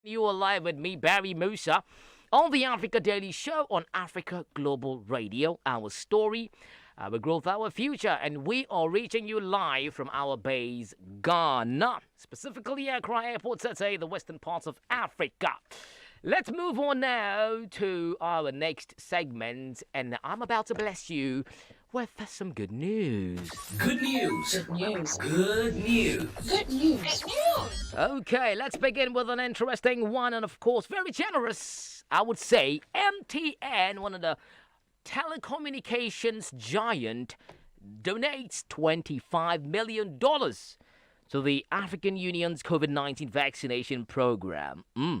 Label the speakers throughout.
Speaker 1: You are live with me, Barry Musa, on the Africa Daily Show on Africa Global Radio. Our story, our growth, our future, and we are reaching you live from our base, Ghana, specifically Accra Airport City, the western parts of Africa. Let's move on now to our next segment, and I'm about to bless you with some good news.
Speaker 2: Good news.
Speaker 3: Good news.
Speaker 2: Good news.
Speaker 3: Good news. Good news.
Speaker 1: Okay, let's begin with an interesting one, and of course, very generous. I would say MTN, one of the telecommunications giant, donates $25 million to the African Union's COVID-19 vaccination program. Now,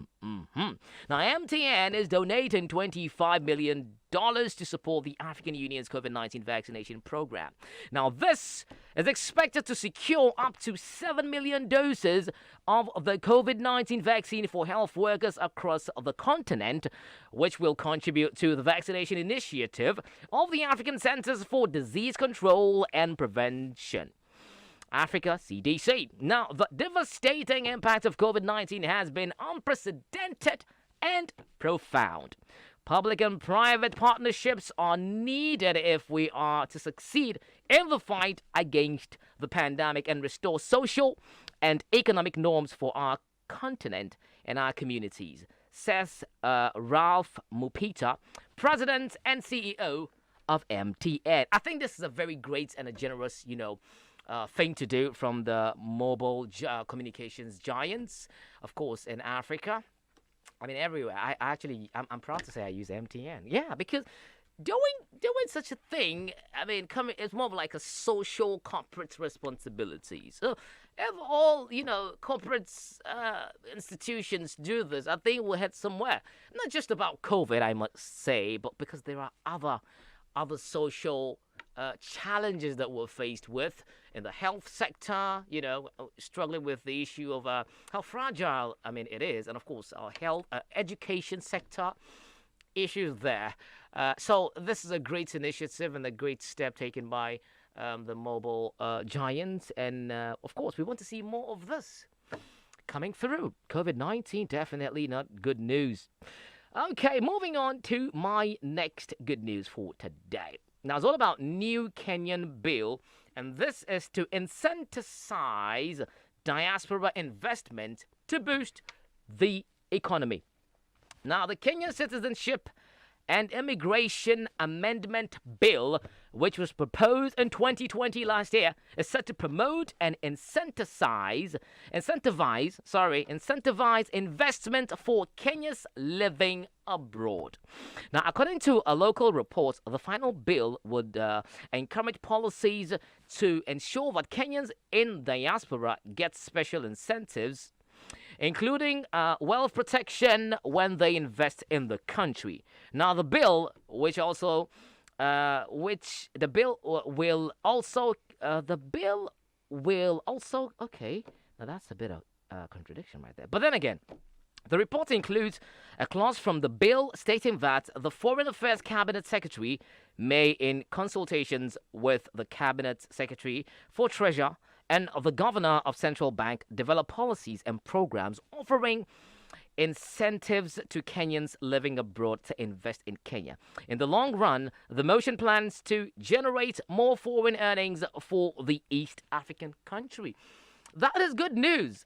Speaker 1: MTN is donating $25 million to support the African Union's COVID-19 vaccination program. Now, this is expected to secure up to 7 million doses of the COVID-19 vaccine for health workers across the continent, which will contribute to the vaccination initiative of the African Centers for Disease Control and Prevention, Africa CDC. Now, the devastating impact of COVID-19 has been unprecedented and profound. Public and private partnerships are needed if we are to succeed in the fight against the pandemic and restore social and economic norms for our continent and our communities, says Ralph Mupita, President and CEO of MTN. I think this is a very great and a generous, thing to do from the mobile communications giants, of course, in Africa. I mean, everywhere. I'm proud to say I use MTN. Yeah, because doing such a thing, I mean, it's more of like a social corporate responsibility. So if all, corporates, institutions do this, I think we'll head somewhere. Not just about COVID, I must say, but because there are other social challenges that we're faced with in the health sector, struggling with the issue of how fragile, it is, and of course our health, education sector, issues there. So this is a great initiative and a great step taken by the mobile giants, and of course we want to see more of this coming through. COVID-19, definitely not good news. Okay, moving on to my next good news for today. Now, it's all about new Kenyan bill, and this is to incentivize diaspora investment to boost the economy. Now, the Kenyan Citizenship and Immigration Amendment Bill, which was proposed in 2020 last year, is set to promote and incentivize investment for Kenyans living abroad. Now, according to a local report, the final bill would encourage policies to ensure that Kenyans in diaspora get special incentives, including wealth protection when they invest in the country. Now, the bill, will also, okay, now that's a bit of contradiction right there. But then again, the report includes a clause from the bill stating that the Foreign Affairs Cabinet Secretary may, in consultations with the Cabinet Secretary for Treasury and the Governor of Central Bank, develop policies and programs offering incentives to Kenyans living abroad to invest in Kenya. In the long run, the motion plans to generate more foreign earnings for the East African country. That is good news.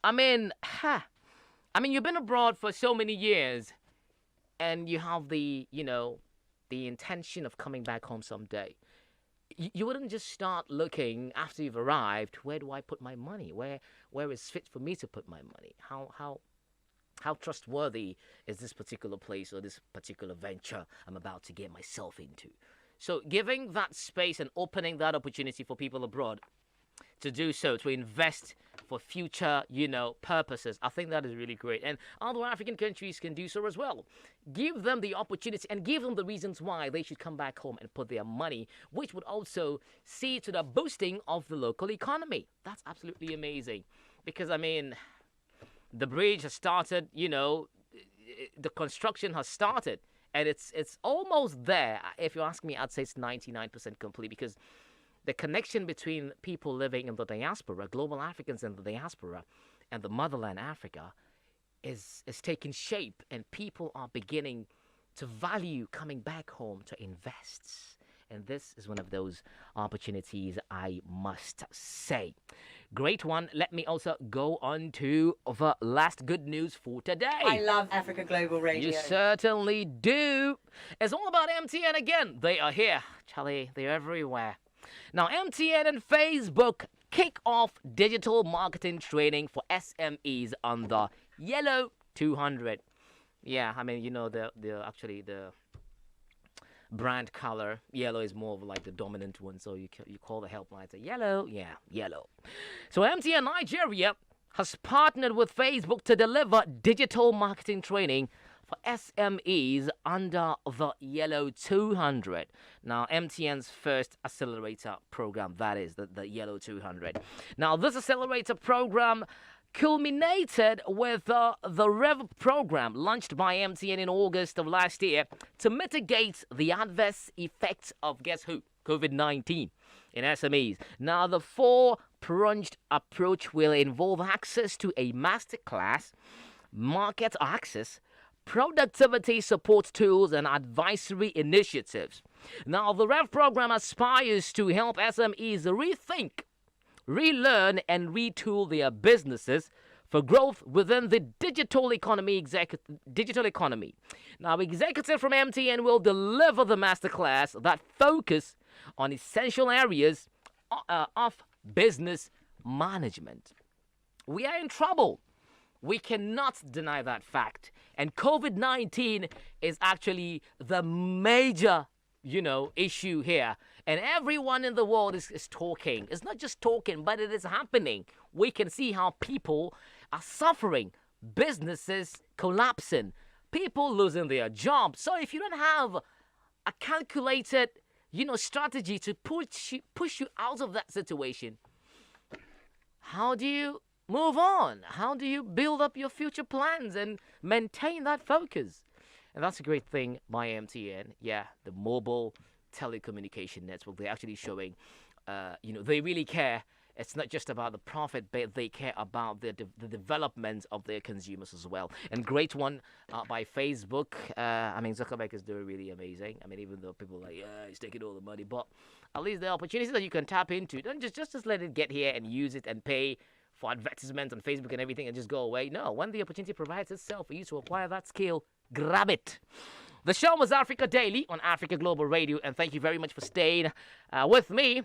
Speaker 1: You've been abroad for so many years, and you have the intention of coming back home someday. You wouldn't just start looking after you've arrived. Where do I put my money? Where is fit for me to put my money? How trustworthy is this particular place or this particular venture I'm about to get myself into? So giving that space and opening that opportunity for people abroad to do so, to invest for future, purposes. I think that is really great. And other African countries can do so as well. Give them the opportunity and give them the reasons why they should come back home and put their money, which would also see to the boosting of the local economy. That's absolutely amazing. Because, the bridge has started, the construction has started. And it's almost there. If you ask me, I'd say it's 99% complete, because the connection between people living in the diaspora, global Africans in the diaspora, and the motherland Africa is taking shape, and people are beginning to value coming back home to invest. And this is one of those opportunities, I must say. Great one. Let me also go on to the last good news for today.
Speaker 4: I love Africa Global Radio.
Speaker 1: You certainly do. It's all about MTN again. They are here. Charlie, they're everywhere. Now, MTN and Facebook kick off digital marketing training for SMEs on the Yellow 200. Yeah, I mean, the brand color yellow is more of like the dominant one, so you call the helpline, say yellow, yeah, yellow. So MTN Nigeria has partnered with Facebook to deliver digital marketing training for SMEs under the Yellow 200. Now, MTN's first accelerator program, that is the Yellow 200. Now, this accelerator program culminated with the Rev program launched by MTN in August of last year to mitigate the adverse effects of, guess who? COVID-19 in SMEs. Now, the four-pronged approach will involve access to a masterclass, market access, productivity support tools, and advisory initiatives. Now, the Rev program aspires to help SMEs rethink, relearn, and retool their businesses for growth within the digital economy. Now, executives from MTN will deliver the masterclass that focus on essential areas of business management. We are in trouble. We cannot deny that fact. And COVID-19 is actually the major, issue here. And everyone in the world is talking. It's not just talking, but it is happening. We can see how people are suffering, businesses collapsing, people losing their jobs. So if you don't have a calculated, strategy to push you out of that situation, how do you move on? How do you build up your future plans and maintain that focus? And that's a great thing by MTN. Yeah, the mobile telecommunication network. They're actually showing, they really care. It's not just about the profit, but they care about the development of their consumers as well. And great one by Facebook. Zuckerberg is doing really amazing. I mean, even though people are like, yeah, he's taking all the money, but at least the opportunities that you can tap into, don't just let it get here and use it and pay for advertisements on Facebook and everything and just go away. No, when the opportunity provides itself for you to acquire that skill, grab it. The show was Africa Daily on Africa Global Radio, and thank you very much for staying with me.